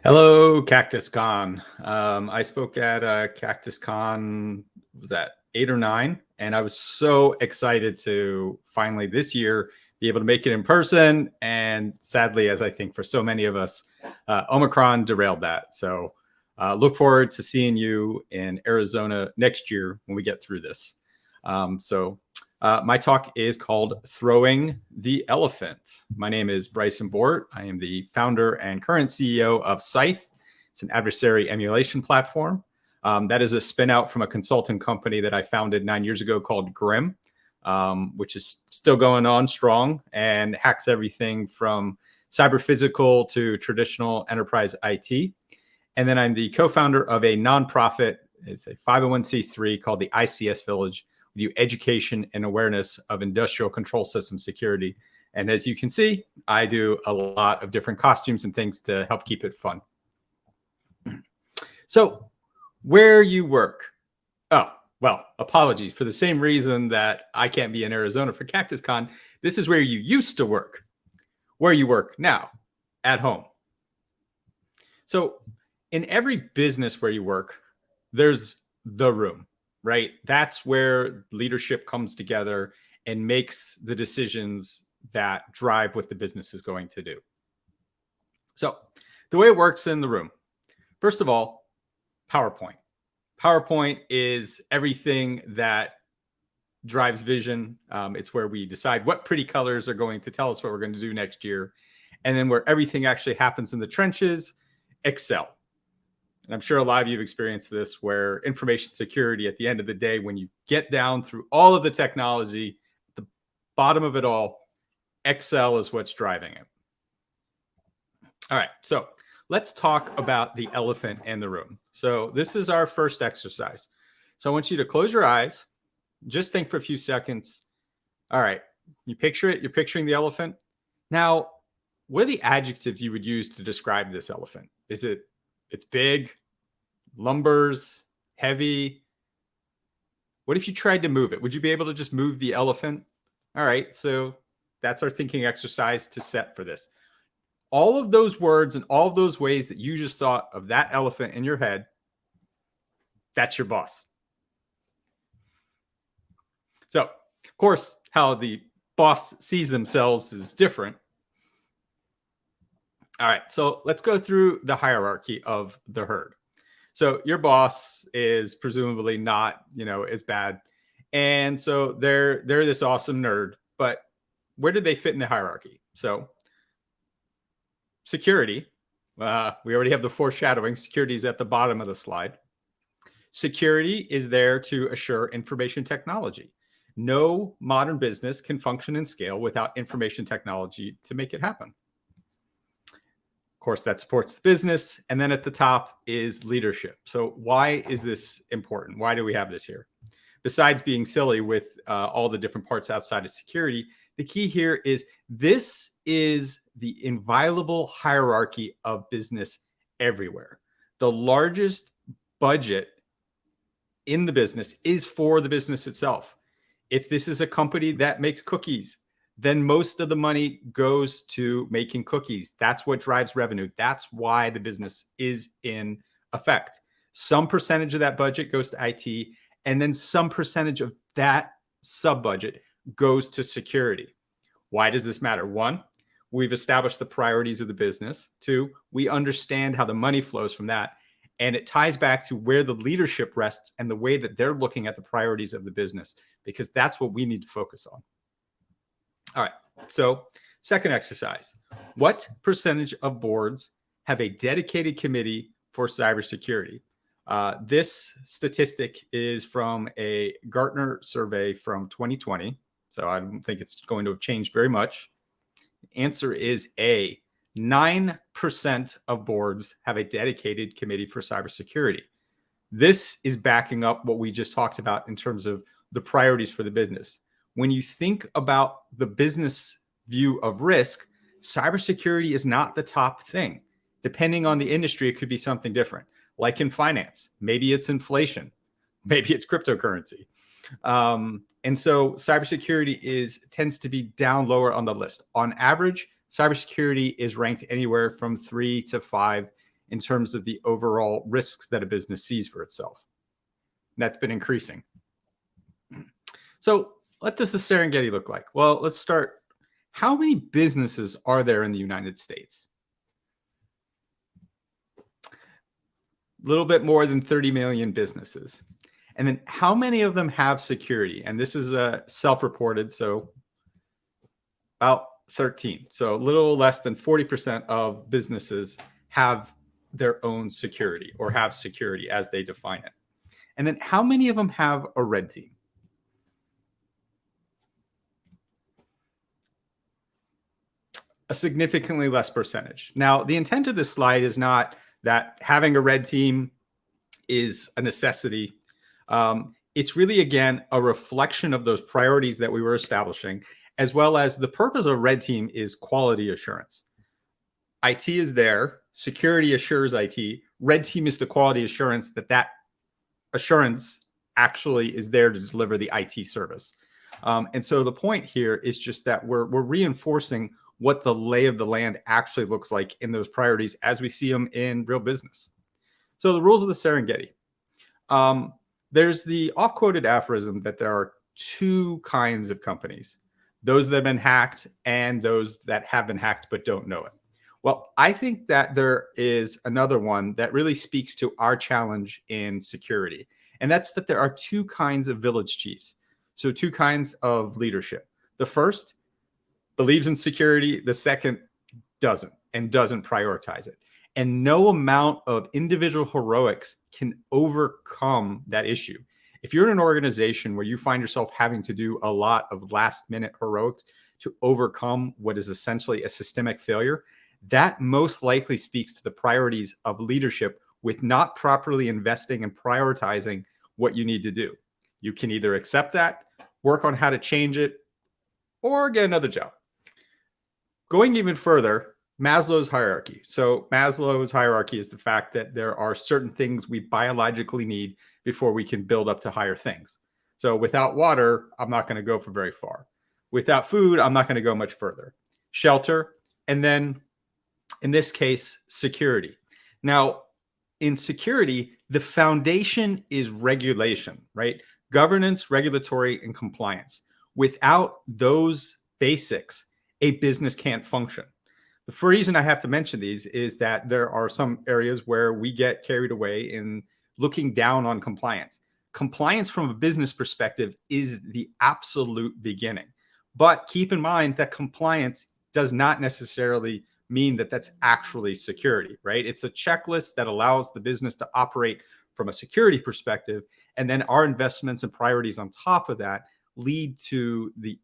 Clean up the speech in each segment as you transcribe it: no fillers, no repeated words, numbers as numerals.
Hello, CactusCon. I spoke at CactusCon, was that 8 or 9? And I was so excited to finally this year be able to make it in person. And sadly, as I think for so many of us, Omicron derailed that. So look forward to seeing you in Arizona next year when we get through this. My talk is called Throwing the Elephant. My name is Bryson Bort. I am the founder and current CEO of Scythe. It's an adversary emulation platform. That is a spin out from a consulting company that I founded 9 years ago called Grim, which is still going on strong and hacks everything from cyber physical to traditional enterprise IT. And then I'm the co-founder of a nonprofit. It's a 501c3 called the ICS Village. We do education and awareness of industrial control system security. And as you can see, I do a lot of different costumes and things to help keep it fun. So where you work. Oh, well, apologies. For the same reason that I can't be in Arizona for CactusCon, this is where you used to work. Where you work now, at home. So in every business where you work, there's the room. Right? That's where leadership comes together and makes the decisions that drive what the business is going to do. So the way it works in the room, first of all, PowerPoint. PowerPoint is everything that drives vision. It's where we decide what pretty colors are going to tell us what we're going to do next year. And then where everything actually happens in the trenches, Excel. And I'm sure a lot of you have experienced this, where information security at the end of the day, when you get down through all of the technology, the bottom of it all, Excel is what's driving it. All right, so let's talk about the elephant in the room. So this is our first exercise. So I want you to close your eyes, just think for a few seconds. All right, you picture it, you're picturing the elephant. Now, what are the adjectives you would use to describe this elephant? Is it it's big, lumbers, heavy? What if you tried to move it? Would you be able to just move the elephant? All right, so that's our thinking exercise to set for this. All of those words and all of those ways that you just thought of that elephant in your head, that's your boss. So, of course, how the boss sees themselves is different. All right, so let's go through the hierarchy of the herd. So your boss is presumably not, as bad. And so they're this awesome nerd, but where do they fit in the hierarchy? So security, we already have the foreshadowing. Security is at the bottom of the slide. Security is there to assure information technology. No modern business can function and scale without information technology to make it happen. Of course, that supports the business. And then at the top is leadership. So why is this important? Why do we have this here? Besides being silly with all the different parts outside of security, the key here is this is the inviolable hierarchy of business everywhere. The largest budget in the business is for the business itself. If this is a company that makes cookies, then most of the money goes to making cookies. That's what drives revenue. That's why the business is in effect. Some percentage of that budget goes to IT, and then some percentage of that sub-budget goes to security. Why does this matter? One, we've established the priorities of the business. Two, we understand how the money flows from that. And it ties back to where the leadership rests and the way that they're looking at the priorities of the business, because that's what we need to focus on. All right, so second exercise. What percentage of boards have a dedicated committee for cybersecurity? This statistic is from a Gartner survey from 2020, so I don't think it's going to have changed very much. The answer is A. 9% of boards have a dedicated committee for cybersecurity. This is backing up what we just talked about in terms of the priorities for the business. When you think about the business view of risk, cybersecurity is not the top thing. Depending on the industry, it could be something different. Like in finance, maybe it's inflation, maybe it's cryptocurrency. And so cybersecurity tends to be down lower on the list. On average, cybersecurity is ranked anywhere from 3 to 5 in terms of the overall risks that a business sees for itself. And that's been increasing. So what does the Serengeti look like? Well, let's start. How many businesses are there in the United States? A little bit more than 30 million businesses. And then how many of them have security? And this is self-reported, so about 13. So a little less than 40% of businesses have their own security or have security as they define it. And then how many of them have a red team? A significantly less percentage. Now, the intent of this slide is not that having a red team is a necessity. It's really, again, a reflection of those priorities that we were establishing, as well as the purpose of red team is quality assurance. IT is there. Security assures IT. Red team is the quality assurance that assurance actually is there to deliver the IT service. And so the point here is just that we're reinforcing what the lay of the land actually looks like in those priorities as we see them in real business. So the rules of the Serengeti. There's the oft-quoted aphorism that there are two kinds of companies, those that have been hacked and those that have been hacked but don't know it. Well, I think that there is another one that really speaks to our challenge in security, and that's that there are two kinds of village chiefs. So two kinds of leadership. The first believes in security. The second doesn't and doesn't prioritize it. And no amount of individual heroics can overcome that issue. If you're in an organization where you find yourself having to do a lot of last minute heroics to overcome what is essentially a systemic failure, that most likely speaks to the priorities of leadership with not properly investing and prioritizing what you need to do. You can either accept that, work on how to change it, or get another job. Going even further, Maslow's hierarchy. So Maslow's hierarchy is the fact that there are certain things we biologically need before we can build up to higher things. So without water, I'm not going to go for very far. Without food, I'm not going to go much further. Shelter, and then in this case, security. Now, in security, the foundation is regulation, right? Governance, regulatory, and compliance. Without those basics, a business can't function. The reason I have to mention these is that there are some areas where we get carried away in looking down on compliance. Compliance from a business perspective is the absolute beginning. But keep in mind that compliance does not necessarily mean that that's actually security, right? It's a checklist that allows the business to operate from a security perspective. And then our investments and priorities on top of that lead to the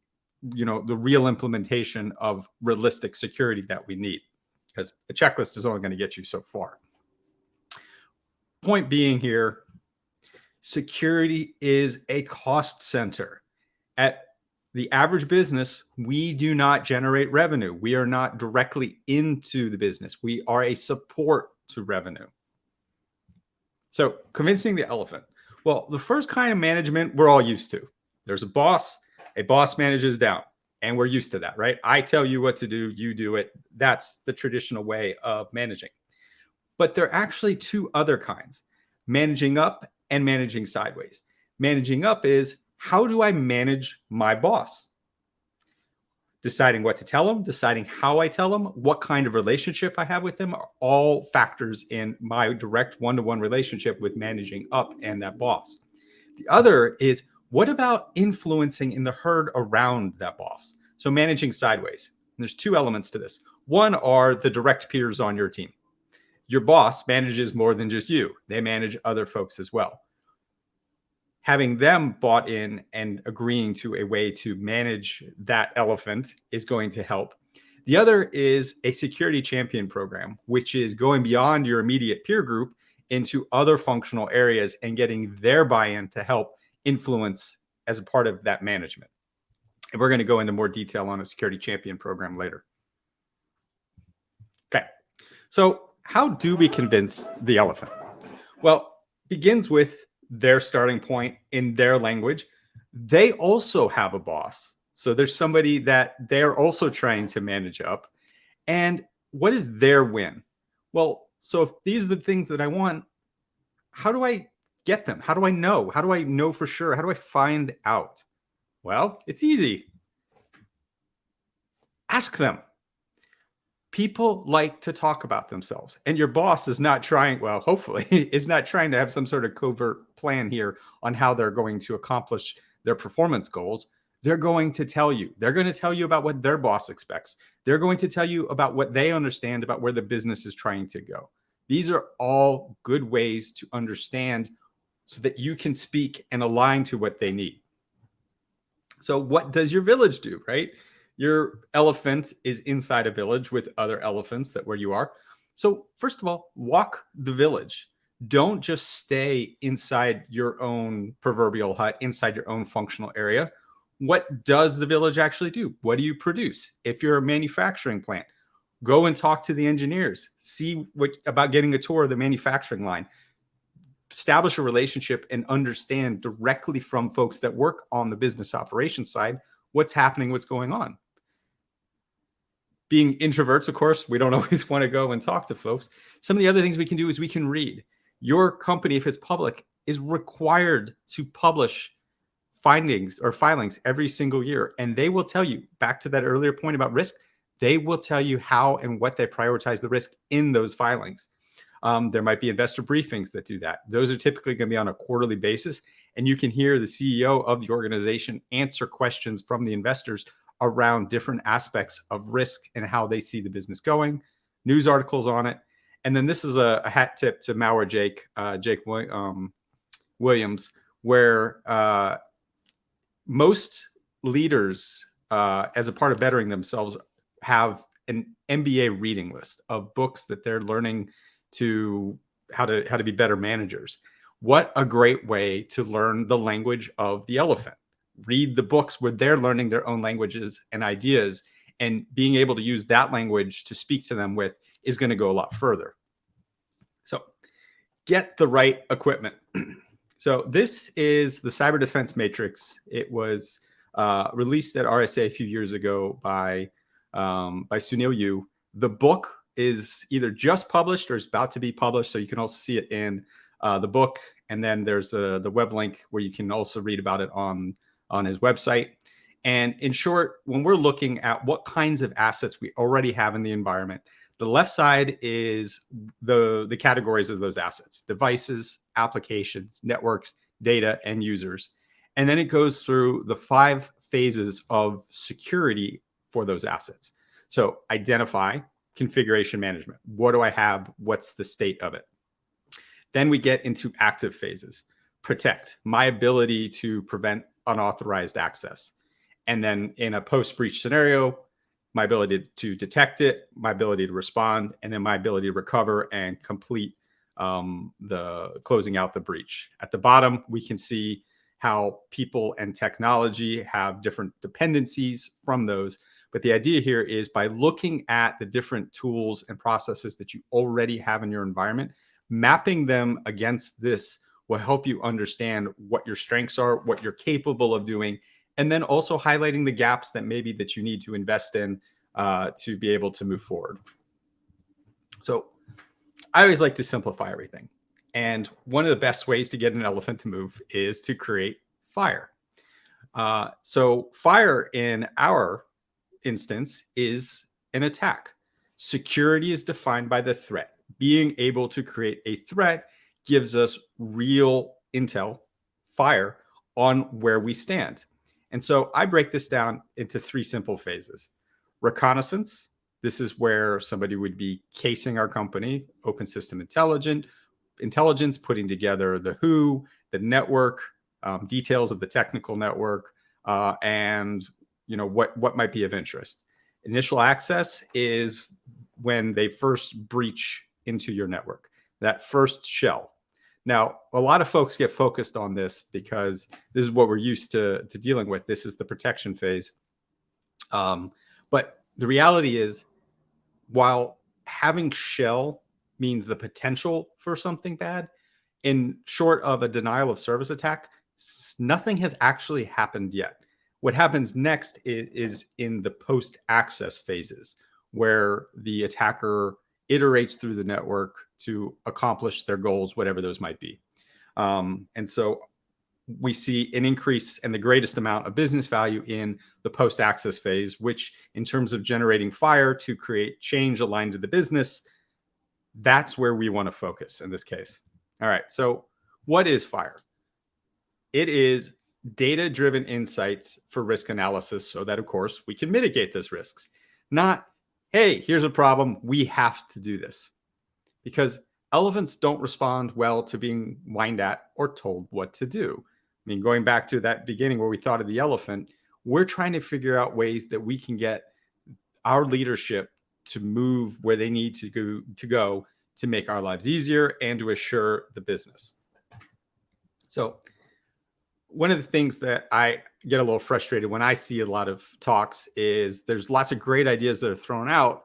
real implementation of realistic security that we need, because a checklist is only going to get you so far. Point being here, security is a cost center. At the average business, we do not generate revenue. We are not directly into the business. We are a support to revenue. So convincing the elephant. Well, the first kind of management we're all used to. There's a boss manages down, and we're used to that, right? I tell you what to do, you do it. That's the traditional way of managing. But there are actually two other kinds, managing up and managing sideways. Managing up is, how do I manage my boss? Deciding what to tell them, deciding how I tell them, what kind of relationship I have with them are all factors in my direct one-to-one relationship with managing up and that boss. The other is, what about influencing in the herd around that boss? So managing sideways. And there's two elements to this. One are the direct peers on your team. Your boss manages more than just you. They manage other folks as well. Having them bought in and agreeing to a way to manage that elephant is going to help. The other is a security champion program, which is going beyond your immediate peer group into other functional areas and getting their buy-in to help influence as a part of that management. And we're going to go into more detail on a security champion program later. Okay, so how do we convince the elephant? Well, it begins with their starting point in their language. They also have a boss. So there's somebody that they're also trying to manage up. And what is their win? Well, So if these are the things that I want, how do I get them? How do I know? How do I know for sure? How do I find out? Well, it's easy. Ask them. People like to talk about themselves, and your boss is not trying, well, hopefully, is not trying to have some sort of covert plan here on how they're going to accomplish their performance goals. They're going to tell you. They're going to tell you about what their boss expects. They're going to tell you about what they understand about where the business is trying to go. These are all good ways to understand so that you can speak and align to what they need. So what does your village do, right? Your elephant is inside a village with other elephants that where you are. So first of all, walk the village. Don't just stay inside your own proverbial hut, inside your own functional area. What does the village actually do? What do you produce? If you're a manufacturing plant, go and talk to the engineers. See what about getting a tour of the manufacturing line. Establish a relationship and understand directly from folks that work on the business operations side what's happening, what's going on. Being introverts, of course, we don't always want to go and talk to folks. Some of the other things we can do is we can read. Your company, if it's public, is required to publish findings or filings every single year. And they will tell you, back to that earlier point about risk, they will tell you how and what they prioritize the risk in those filings. There might be investor briefings that do that. Those are typically going to be on a quarterly basis. And you can hear the CEO of the organization answer questions from the investors around different aspects of risk and how they see the business going, news articles on it. And then this is a hat tip to Mauer Jake Williams, where most leaders, as a part of bettering themselves, have an MBA reading list of books that they're learning to how to be better managers. What a great way to learn the language of the elephant. Read the books where they're learning their own languages and ideas, and being able to use that language to speak to them with is going to go a lot further. So get the right equipment. So this is the Cyber Defense Matrix. It was released at RSA a few years ago by Sunil Yu. The book is either just published or is about to be published, so you can also see it in the book. And then there's the web link where you can also read about it on his website. And in short, when we're looking at what kinds of assets we already have in the environment, the left side is the categories of those assets: devices, applications, networks, data, and users. And then it goes through the 5 phases of security for those assets. So identify, configuration management. What do I have? What's the state of it? Then we get into active phases. Protect, my ability to prevent unauthorized access. And then in a post-breach scenario, my ability to detect it, my ability to respond, and then my ability to recover and complete the closing out the breach. At the bottom, we can see how people and technology have different dependencies from those. But the idea here is by looking at the different tools and processes that you already have in your environment, mapping them against this will help you understand what your strengths are, what you're capable of doing, and then also highlighting the gaps that maybe that you need to invest in to be able to move forward. So I always like to simplify everything. And one of the best ways to get an elephant to move is to create fire. So fire in our instance is an attack. Security is defined by the threat. Being able to create a threat gives us real intel, fire, on where we stand. And so I break this down into 3 simple phases. Reconnaissance. This is where somebody would be casing our company, open system intelligence, putting together the who, the network, details of the technical network, and what might be of interest. Initial access is when they first breach into your network, that first shell. Now, a lot of folks get focused on this because this is what we're used to dealing with. This is the protection phase. But the reality is, while having shell means the potential for something bad, in short of a denial of service attack, nothing has actually happened yet. What happens next is in the post-access phases, where the attacker iterates through the network to accomplish their goals, whatever those might be. And so we see an increase and the greatest amount of business value in the post-access phase, which in terms of generating fire to create change aligned to the business, that's where we want to focus in this case. All right, so what is fire? It is data-driven insights for risk analysis so that, of course, we can mitigate those risks. Not, hey, here's a problem, we have to do this. Because elephants don't respond well to being whined at or told what to do. I mean, going back to that beginning where we thought of the elephant, we're trying to figure out ways that we can get our leadership to move where they need to go to make our lives easier and to assure the business. So one of the things that I get a little frustrated when I see a lot of talks is there's lots of great ideas that are thrown out.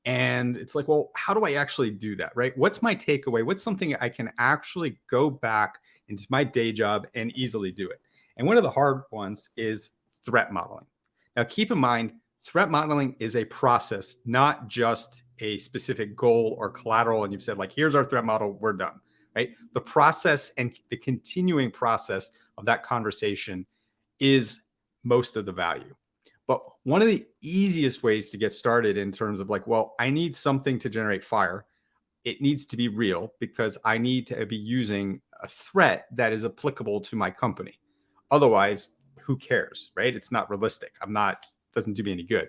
And it's like, well, how do I actually do that, right? What's my takeaway? What's something I can actually go back into my day job and easily do it? And one of the hard ones is threat modeling. Now, keep in mind, threat modeling is a process, not just a specific goal or collateral. And you've said, like, here's our threat model, we're done, right? The process and the continuing process of that conversation is most of the value. But one of the easiest ways to get started in terms of like, well, I need something to generate fire. It needs to be real because I need to be using a threat that is applicable to my company. Otherwise, who cares, right? It's not realistic. Doesn't do me any good.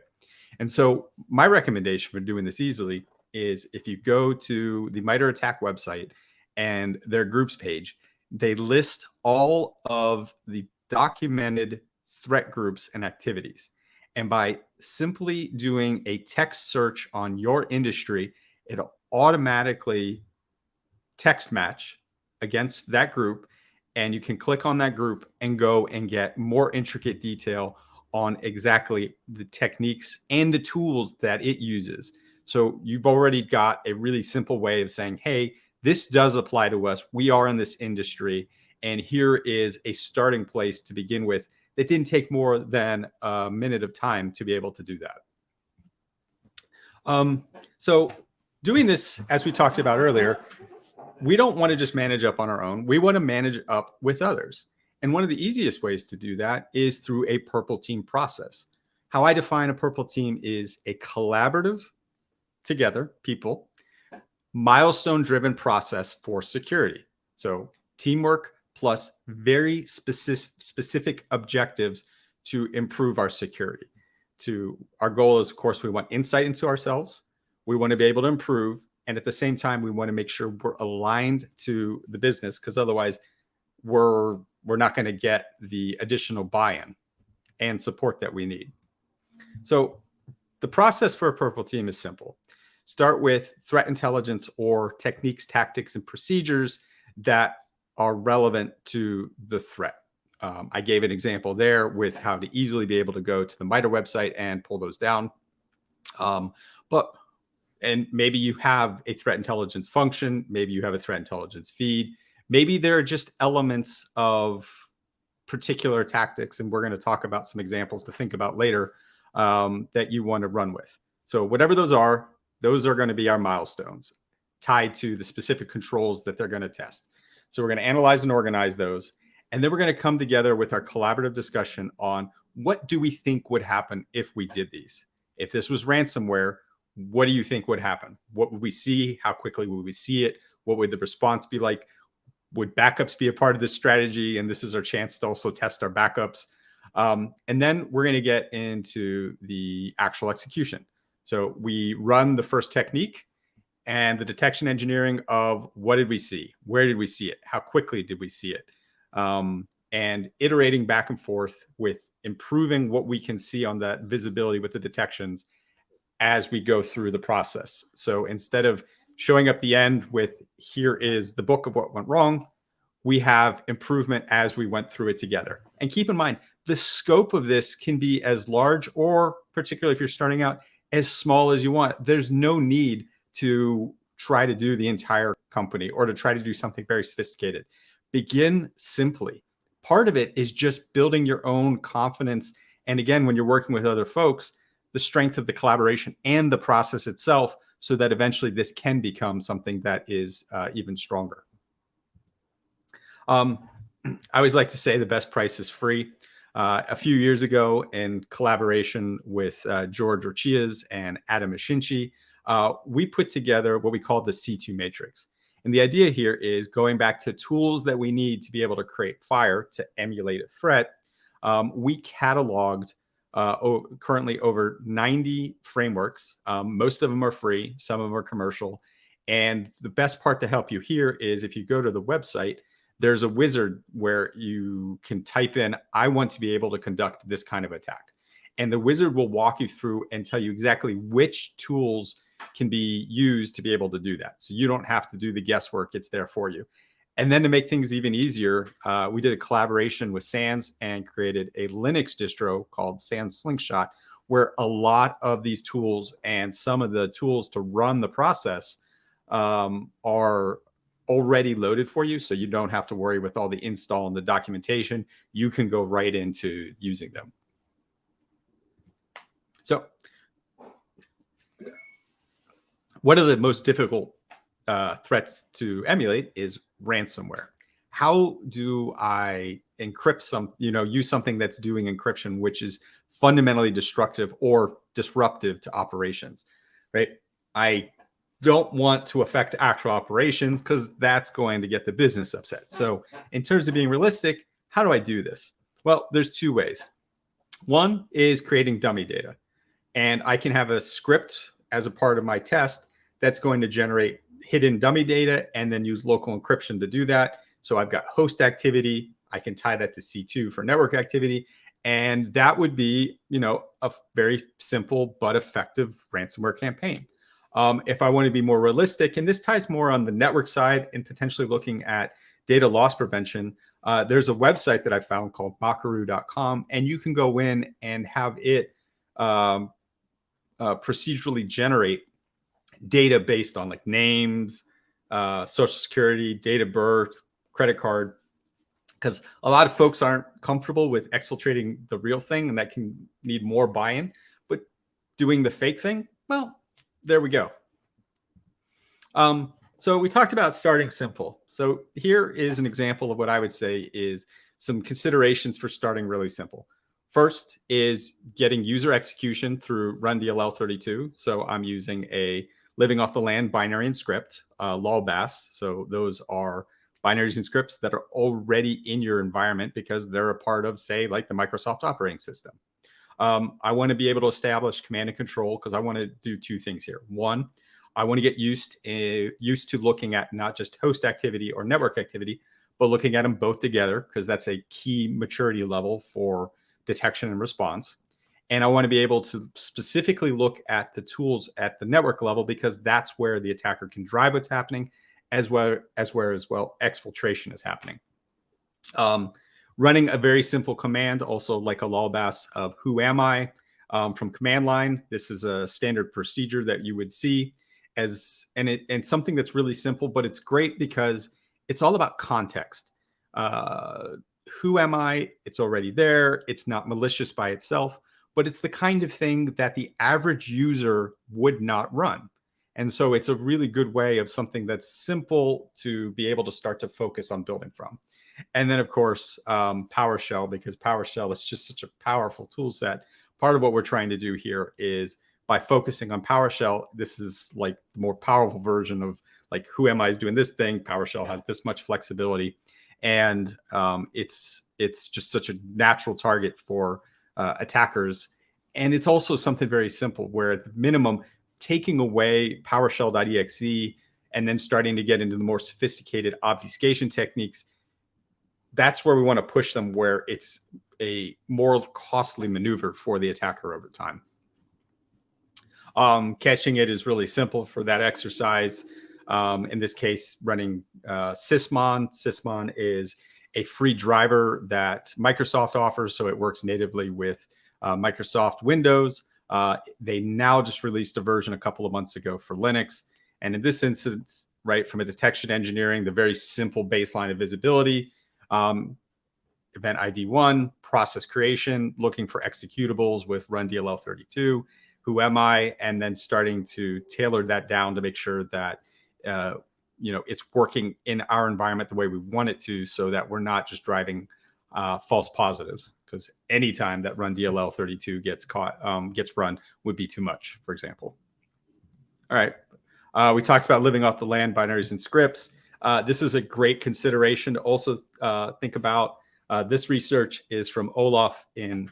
And so my recommendation for doing this easily is if you go to the MITRE ATT&CK website and their groups page, they list all of the documented threat groups and activities. And by simply doing a text search on your industry, it'll automatically text match against that group. And you can click on that group and go and get more intricate detail on exactly the techniques and the tools that it uses. So you've already got a really simple way of saying, hey, this does apply to us. We are in this industry. And here is a starting place to begin with. It didn't take more than a minute of time to be able to do that. So doing this, as we talked about earlier, we don't want to just manage up on our own. We want to manage up with others. And one of the easiest ways to do that is through a purple team process. How I define a purple team is a collaborative, together, people, milestone-driven process for security. So teamwork plus very specific objectives to improve our security. Our goal is, of course, we want insight into ourselves. We want to be able to improve. And at the same time, we want to make sure we're aligned to the business, because otherwise we're not going to get the additional buy-in and support that we need. So the process for a purple team is simple. Start with threat intelligence or techniques, tactics, and procedures that are relevant to the threat. I gave an example there with how to easily be able to go to the MITRE website and pull those down. And maybe you have a threat intelligence function. Maybe you have a threat intelligence feed. Maybe there are just elements of particular tactics, and we're going to talk about some examples to think about later that you want to run with. So whatever those are going to be our milestones tied to the specific controls that they're going to test. So we're going to analyze and organize those. And then we're going to come together with our collaborative discussion on what do we think would happen if we did these? If this was ransomware, what do you think would happen? What would we see? How quickly would we see it? What would the response be like? Would backups be a part of this strategy? And this is our chance to also test our backups. And then we're going to get into the actual execution. So we run the first technique and the detection engineering of what did we see? Where did we see it? How quickly did we see it? And iterating back and forth with improving what we can see on that visibility with the detections as we go through the process. So instead of showing up the end with, here is the book of what went wrong, we have improvement as we went through it together. And keep in mind, the scope of this can be as large, or particularly if you're starting out, as small as you want. There's no need to try to do the entire company or to try to do something very sophisticated. Begin simply. Part of it is just building your own confidence. And again, when you're working with other folks, the strength of the collaboration and the process itself, so that eventually this can become something that is even stronger. I always like to say the best price is free. A few years ago, in collaboration with George Orchias and Adam Ashinchi, we put together what we call the C2 matrix. And the idea here is going back to tools that we need to be able to create fire to emulate a threat. We cataloged currently over 90 frameworks. Most of them are free, some of them are commercial. And the best part to help you here is if you go to the website, there's a wizard where you can type in, I want to be able to conduct this kind of attack. And the wizard will walk you through and tell you exactly which tools can be used to be able to do that. So you don't have to do the guesswork, it's there for you. And then to make things even easier, we did a collaboration with SANS and created a Linux distro called SANS Slingshot, where a lot of these tools and some of the tools to run the process are already loaded for you. So you don't have to worry with all the install and the documentation. You can go right into using them. So one of the most difficult threats to emulate is ransomware. How do I encrypt use something that's doing encryption, which is fundamentally destructive or disruptive to operations, right? I don't want to affect actual operations because that's going to get the business upset. So in terms of being realistic, how do I do this? Well, there's two ways. One is creating dummy data. And I can have a script as a part of my test that's going to generate hidden dummy data and then use local encryption to do that. So I've got host activity. I can tie that to C2 for network activity. And that would be, a very simple but effective ransomware campaign. If I want to be more realistic, and this ties more on the network side and potentially looking at data loss prevention, there's a website that I found called Buckaroo.com, and you can go in and have it procedurally generate data based on like names, social security, date of birth, credit card, because a lot of folks aren't comfortable with exfiltrating the real thing, and that can need more buy-in. But doing the fake thing, well, there we go. So we talked about starting simple. So here is an example of what I would say is some considerations for starting really simple. First is getting user execution through run DLL32. So I'm using a living off the land binary and script, LOLBAS. So those are binaries and scripts that are already in your environment because they're a part of, say, like the Microsoft operating system. I want to be able to establish command and control because I want to do two things here. One, I want to get used to looking at not just host activity or network activity, but looking at them both together because that's a key maturity level for detection and response. And I want to be able to specifically look at the tools at the network level because that's where the attacker can drive what's happening, as well exfiltration is happening. Running a very simple command, also like a LOLBAS of who am I from command line. This is a standard procedure that you would see and something that's really simple, but it's great because it's all about context. Who am I? It's already there. It's not malicious by itself, but it's the kind of thing that the average user would not run. And so it's a really good way of something that's simple to be able to start to focus on building from. And then, of course, PowerShell, because PowerShell is just such a powerful tool set. Part of what we're trying to do here is by focusing on PowerShell, this is like the more powerful version of like who am I is doing this thing. PowerShell has this much flexibility. And it's just such a natural target for attackers. And it's also something very simple where at the minimum, taking away PowerShell.exe and then starting to get into the more sophisticated obfuscation techniques, that's where we want to push them, where it's a more costly maneuver for the attacker over time. Catching it is really simple for that exercise. In this case, running Sysmon. Sysmon is a free driver that Microsoft offers, so it works natively with Microsoft Windows. They now just released a version a couple of months ago for Linux. And in this instance, right, from a detection engineering, the very simple baseline of visibility, event ID 1, process creation, looking for executables with run DLL32, who am I, and then starting to tailor that down to make sure that it's working in our environment the way we want it to, so that we're not just driving false positives. Because anytime that run DLL 32 gets run would be too much, for example. All right. We talked about living off the land, binaries and scripts. This is a great consideration to also think about. This research is from Olaf in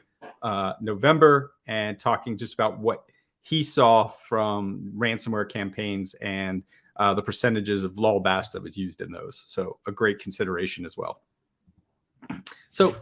November, and talking just about what he saw from ransomware campaigns and the percentages of LOLBASH that was used in those. So a great consideration as well. So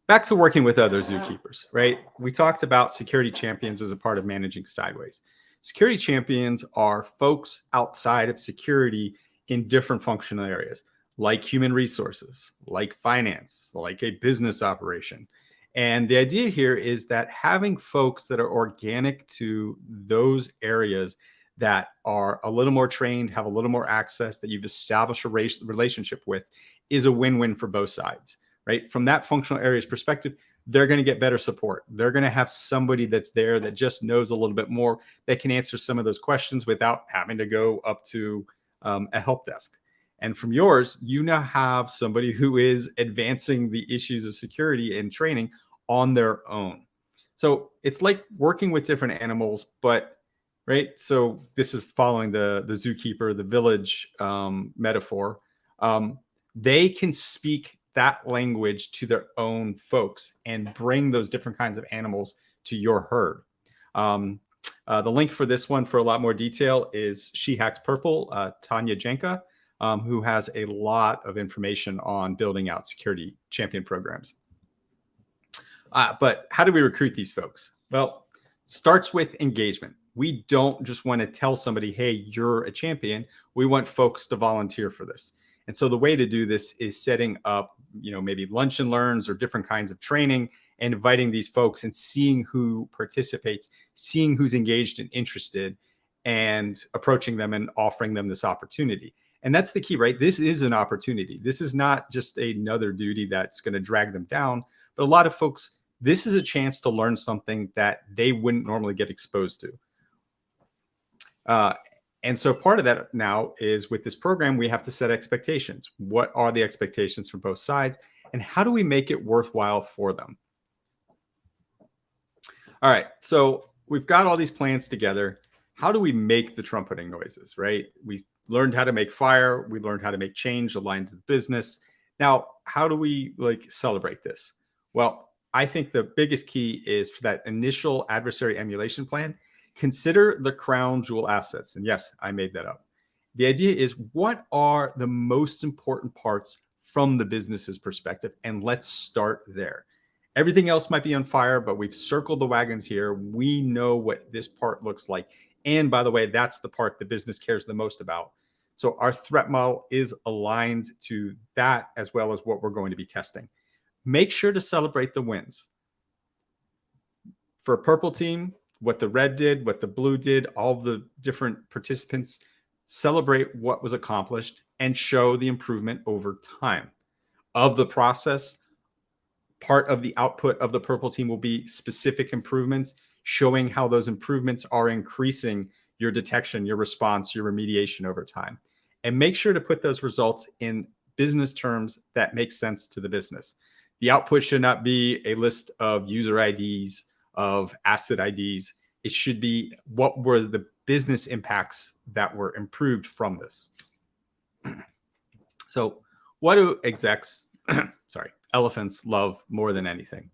back to working with other zookeepers, right? We talked about security champions as a part of managing sideways. Security champions are folks outside of security in different functional areas, like human resources, like finance, like a business operation. And the idea here is that having folks that are organic to those areas, that are a little more trained, have a little more access, that you've established a relationship with, is a win-win for both sides, right? From that functional areas perspective, they're going to get better support. They're going to have somebody that's there that just knows a little bit more, that can answer some of those questions without having to go up to a help desk. And from yours, you now have somebody who is advancing the issues of security and training on their own. So it's like working with different animals, but right. So this is following the zookeeper, the village metaphor. They can speak that language to their own folks and bring those different kinds of animals to your herd. The link for this one for a lot more detail is She Hacks Purple, Tanya Jenka, who has a lot of information on building out security champion programs. But how do we recruit these folks? Well, starts with engagement. We don't just want to tell somebody, hey, you're a champion. We want folks to volunteer for this. And so the way to do this is setting up, maybe lunch and learns or different kinds of training, and inviting these folks and seeing who participates, seeing who's engaged and interested, and approaching them and offering them this opportunity. And that's the key, right? This is an opportunity. This is not just another duty that's going to drag them down, but a lot of folks, this is a chance to learn something that they wouldn't normally get exposed to. And so part of that now is, with this program, we have to set expectations. What are the expectations from both sides, and how do we make it worthwhile for them? All right, so we've got all these plans together. How do we make the trumpeting noises, right? We learned how to make fire. We learned how to make change aligned to the business. Now, how do we celebrate this? Well, I think the biggest key is, for that initial adversary emulation plan, consider the crown jewel assets. And yes, I made that up. The idea is, what are the most important parts from the business's perspective? And let's start there. Everything else might be on fire, but we've circled the wagons here. We know what this part looks like. And by the way, that's the part the business cares the most about. So our threat model is aligned to that, as well as what we're going to be testing. Make sure to celebrate the wins. For a purple team, what the red did, what the blue did, all the different participants, celebrate what was accomplished and show the improvement over time of the process. Part of the output of the purple team will be specific improvements, showing how those improvements are increasing your detection, your response, your remediation over time. And make sure to put those results in business terms that make sense to the business. The output should not be a list of user IDs, of asset IDs. It should be, what were the business impacts that were improved from this? So what do execs, elephants love more than anything?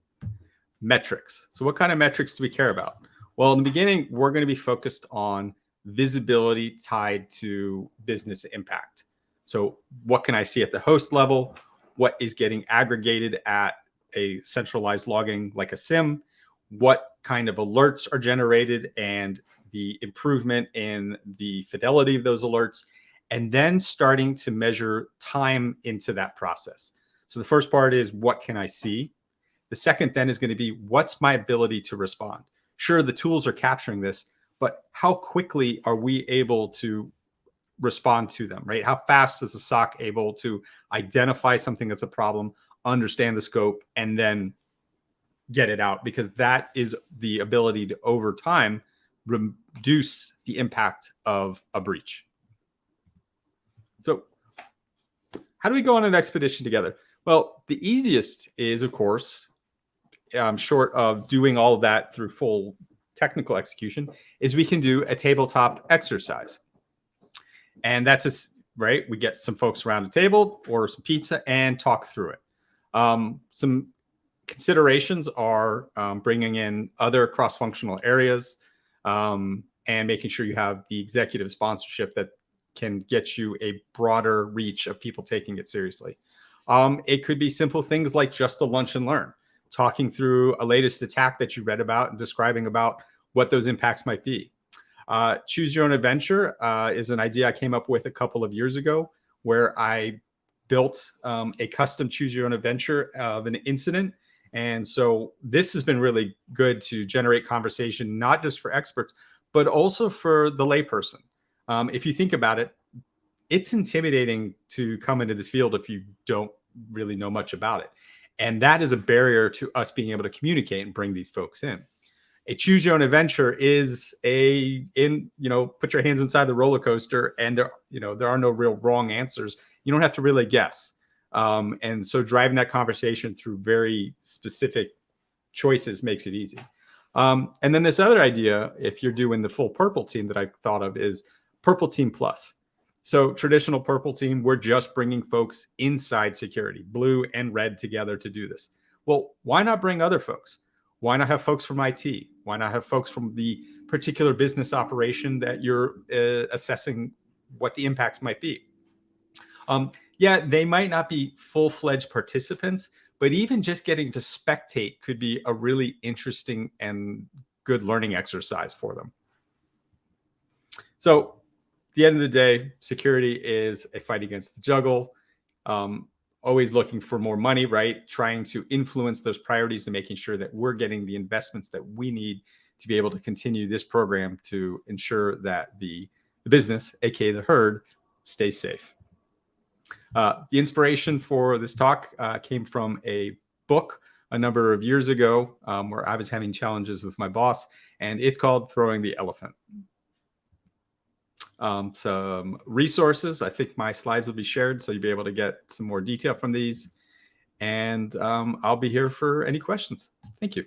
Metrics. So what kind of metrics do we care about? Well, in the beginning, we're going to be focused on visibility tied to business impact. So what can I see at the host level? What is getting aggregated at a centralized logging like a SIM? What kind of alerts are generated, and the improvement in the fidelity of those alerts, and then starting to measure time into that process. So the first part is, what can I see? The second then is going to be, what's my ability to respond? Sure, the tools are capturing this, but how quickly are we able to respond to them, right? How fast is the SOC able to identify something that's a problem, understand the scope, and then get it out? Because that is the ability to, over time, reduce the impact of a breach. So how do we go on an expedition together? Well, the easiest is, of course, short of doing all of that through full technical execution, is we can do a tabletop exercise. And that's right. We get some folks around a table, order some pizza, and talk through it. Some considerations are bringing in other cross-functional areas and making sure you have the executive sponsorship that can get you a broader reach of people taking it seriously. It could be simple things like just a lunch and learn, talking through a latest attack that you read about and describing about what those impacts might be. Choose your own adventure is an idea I came up with a couple of years ago, where I built a custom choose your own adventure of an incident. And so this has been really good to generate conversation, not just for experts, but also for the layperson. If you think about it, it's intimidating to come into this field if you don't really know much about it. And that is a barrier to us being able to communicate and bring these folks in. A choose your own adventure is put your hands inside the roller coaster, and there are no real wrong answers. You don't have to really guess. And so driving that conversation through very specific choices makes it easy. And then this other idea, if you're doing the full purple team that I thought of, is Purple Team Plus. So traditional purple team, we're just bringing folks inside security, blue and red together to do this. Well, why not bring other folks? Why not have folks from IT? Why not have folks from the particular business operation that you're assessing what the impacts might be? Yeah, they might not be full-fledged participants, but even just getting to spectate could be a really interesting and good learning exercise for them. So at the end of the day, security is a fight against the juggle. Always looking for more money, right? Trying to influence those priorities and making sure that we're getting the investments that we need to be able to continue this program to ensure that the business, aka the herd, stays safe. The inspiration for this talk came from a book a number of years ago where I was having challenges with my boss, and it's called Throwing the Elephant. Some resources. I think my slides will be shared, so you'll be able to get some more detail from these. And I'll be here for any questions. Thank you.